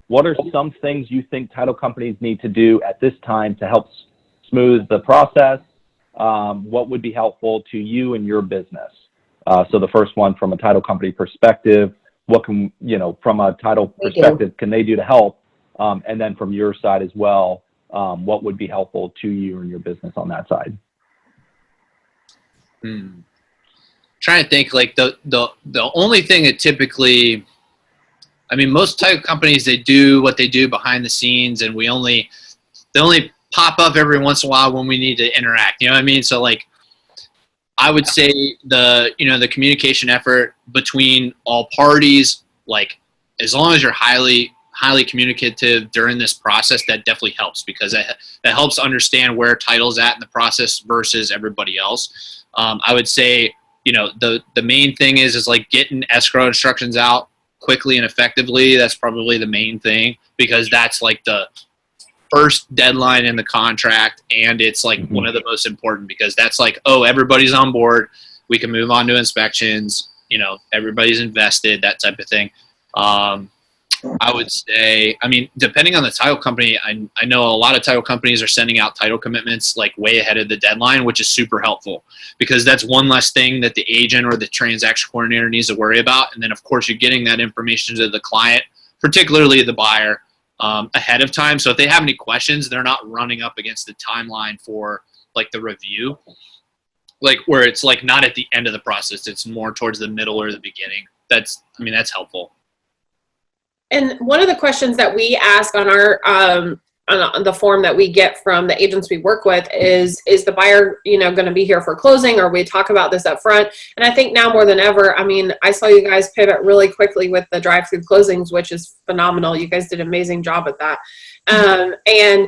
what are some things you think title companies need to do at this time to help smooth the process? What would be helpful to you and your business? So the first one, from a title company perspective, what can, from a title perspective, can they do to help? And then from your side as well, what would be helpful to you and your business on that side? Trying to think, like the only thing that typically, I mean, most title companies, they do what they do behind the scenes, and they only pop up every once in a while when we need to interact. You know what I mean? So like, I would say the communication effort between all parties, like as long as you're highly communicative during this process, that definitely helps, because that helps understand where title's at in the process versus everybody else. I would say, the main thing is like getting escrow instructions out quickly and effectively. That's probably the main thing, because that's like the first deadline in the contract, and it's like one of the most important, because that's like, oh, everybody's on board, we can move on to inspections, everybody's invested, that type of thing. I would say, I mean, depending on the title company, I know a lot of title companies are sending out title commitments like way ahead of the deadline, which is super helpful, because that's one less thing that the agent or the transaction coordinator needs to worry about. And then of course you're getting that information to the client, particularly the buyer, ahead of time. So if they have any questions, they're not running up against the timeline for like the review, like where it's like not at the end of the process, it's more towards the middle or the beginning. That's helpful. And one of the questions that we ask on our on the form that we get from the agents we work with is the buyer, going to be here for closing, or we talk about this up front. And I think now more than ever, I mean, I saw you guys pivot really quickly with the drive-through closings, which is phenomenal. You guys did an amazing job at that. And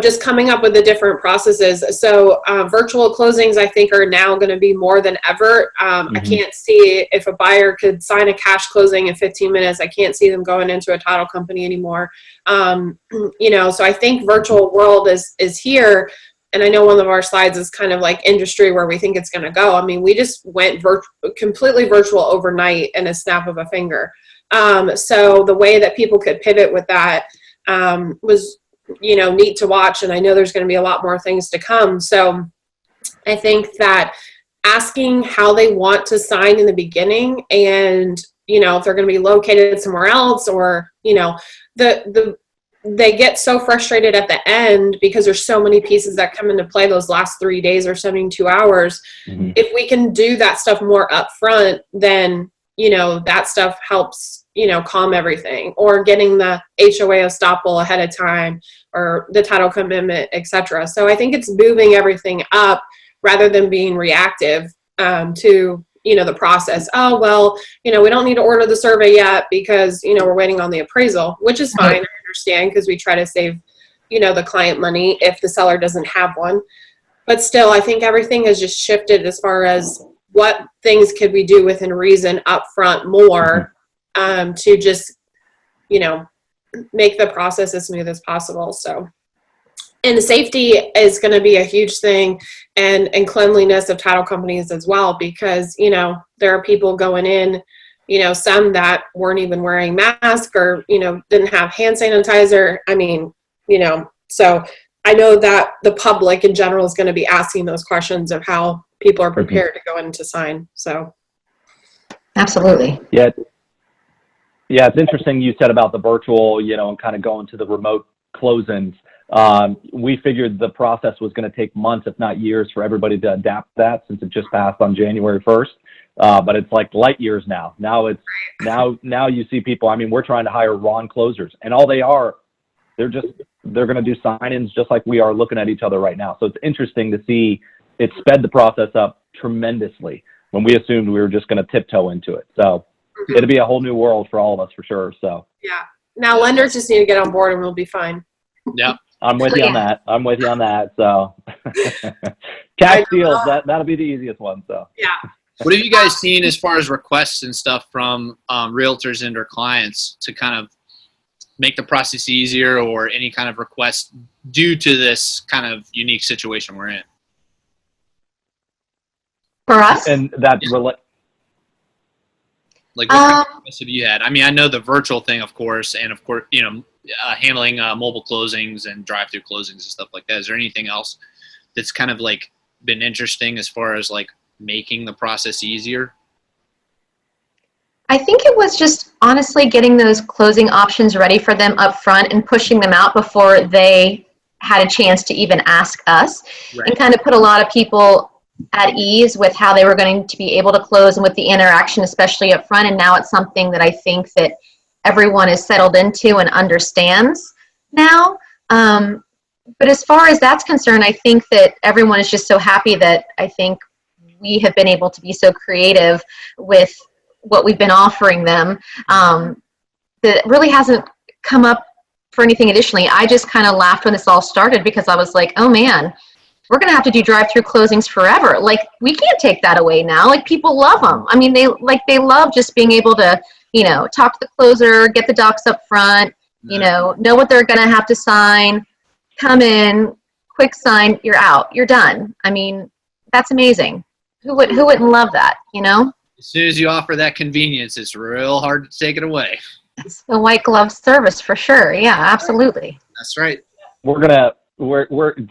just coming up with the different processes. So virtual closings, I think, are now going to be more than ever. I can't see, if a buyer could sign a cash closing in 15 minutes, I can't see them going into a title company anymore. So I think virtual world is here. And I know one of our slides is kind of like industry, where we think it's going to go. I mean, we just went completely virtual overnight in a snap of a finger. So the way that people could pivot with that was neat to watch. And I know there's going to be a lot more things to come. So I think that asking how they want to sign in the beginning, and, if they're going to be located somewhere else, or, they get so frustrated at the end because there's so many pieces that come into play those last 3 days or 72 hours. If we can do that stuff more upfront, then, that stuff helps, calm everything, or getting the HOA estoppel ahead of time, or the title commitment, etc. So I think it's moving everything up rather than being reactive to, the process. Oh, well, we don't need to order the survey yet because, we're waiting on the appraisal, which is fine. I understand, because we try to save, the client money if the seller doesn't have one. But still, I think everything has just shifted as far as what things could we do within reason upfront more to just, make the process as smooth as possible. So, and safety is going to be a huge thing, and cleanliness of title companies as well, because, there are people going in, some that weren't even wearing masks, or, didn't have hand sanitizer. I mean, so I know that the public in general is going to be asking those questions of how people are prepared to go in to sign. So. Absolutely. Yeah, it's interesting you said about the virtual, and kind of going to the remote closings. We figured the process was going to take months, if not years, for everybody to adapt that, since it just passed on January 1st. But it's like light years now. Now you see people. I mean, we're trying to hire Ron closers, and all they're going to do sign-ins just like we are looking at each other right now. So it's interesting to see it sped the process up tremendously when we assumed we were just going to tiptoe into it. So it'll be a whole new world for all of us, for sure. So yeah. Now lenders just need to get on board, and we'll be fine. Yeah. I'm with you on that. So cash deals, that'll be the easiest one. So yeah. What have you guys seen as far as requests and stuff from realtors and their clients to kind of make the process easier, or any kind of requests due to this kind of unique situation we're in? For us? And that Like, what kind of process have you had? I mean, I know the virtual thing, of course, and of course, you know, handling mobile closings and drive-through closings and stuff like that. Is there anything else that's kind of like been interesting as far as like making the process easier? I think it was just honestly getting those closing options ready for them up front and pushing them out before they had a chance to even ask us, and kind of put a lot of people at ease with how they were going to be able to close and with the interaction, especially up front. And now it's something that I think that everyone is settled into and understands now. But as far as that's concerned, I think that everyone is just so happy that I think we have been able to be so creative with what we've been offering them, that it really hasn't come up for anything additionally. I just kind of laughed when this all started because I was like, oh man, we're going to have to do drive-through closings forever. Like, we can't take that away now. Like, people love them. I mean, they love just being able to, you know, talk to the closer, get the docs up front, you know what they're going to have to sign, come in, quick sign, you're out, you're done. I mean, that's amazing. Who wouldn't love that, you know? As soon as you offer that convenience, it's real hard to take it away. It's a white glove service for sure. Yeah, absolutely. That's right. We're to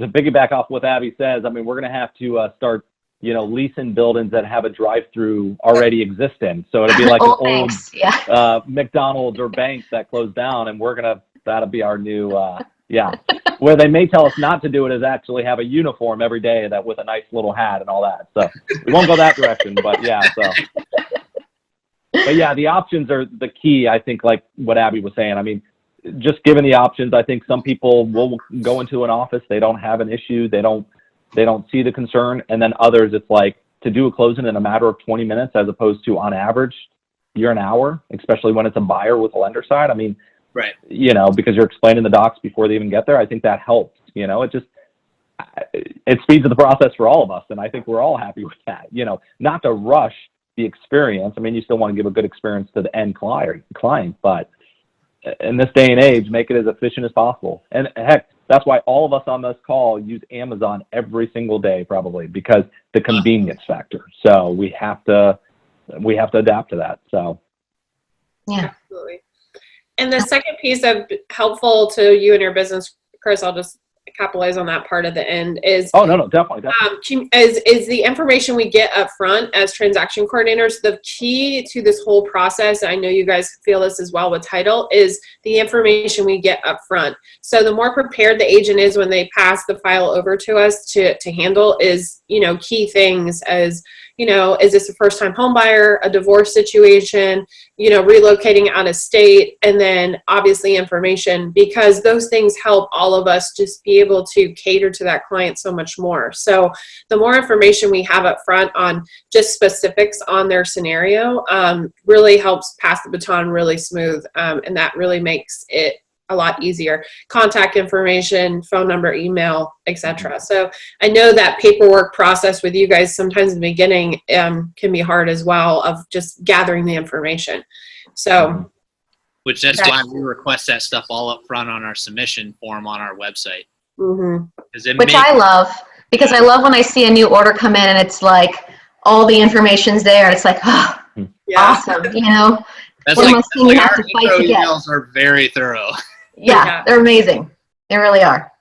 piggyback off what Abby says. I mean, we're gonna have to start, you know, leasing buildings that have a drive-through already existing. So it'll be like an old McDonald's or bank that closed down, and that'll be our new where they may tell us not to do it is actually have a uniform every day that with a nice little hat and all that. So we won't go that direction, but yeah. So, but yeah, the options are the key. I think, like what Abby was saying. I mean, just given the options, I think some people will go into an office, they don't have an issue, they don't see the concern, and then others, it's like to do a closing in a matter of 20 minutes as opposed to on average, you're an hour, especially when it's a buyer with a lender side. I mean, right. You know, because you're explaining the docs before they even get there. I think that helps. You know, it speeds the process for all of us, and I think we're all happy with that. You know, not to rush the experience. I mean, you still want to give a good experience to the end client, but in this day and age, make it as efficient as possible. And heck, that's why all of us on this call use Amazon every single day, probably, because the convenience factor. So we have to adapt to that. So yeah, absolutely. And the second piece of helpful to you and your business, Chris, I'll just capitalize on that part at the end, is definitely. Is the information we get up front as transaction coordinators. The key to this whole process, I know you guys feel this as well with title, is the information we get up front. So the more prepared the agent is when they pass the file over to us to handle is, you know, key things as, you know, is this a first-time home buyer, a divorce situation, you know, relocating out of state, and then obviously information, because those things help all of us just be able to cater to that client so much more. So the more information we have up front on just specifics on their scenario really helps pass the baton really smooth, and that really makes it a lot easier. Contact information, phone number, email, etc. So I know that paperwork process with you guys sometimes in the beginning can be hard as well, of just gathering the information. So, which that's why we request that stuff all up front on our submission form on our website. Mm-hmm. Which I love, because I love when I see a new order come in and it's like all the information's there. And it's like, oh, awesome, you know. That's like our intro emails are very thorough. Yeah, they're amazing. They really are.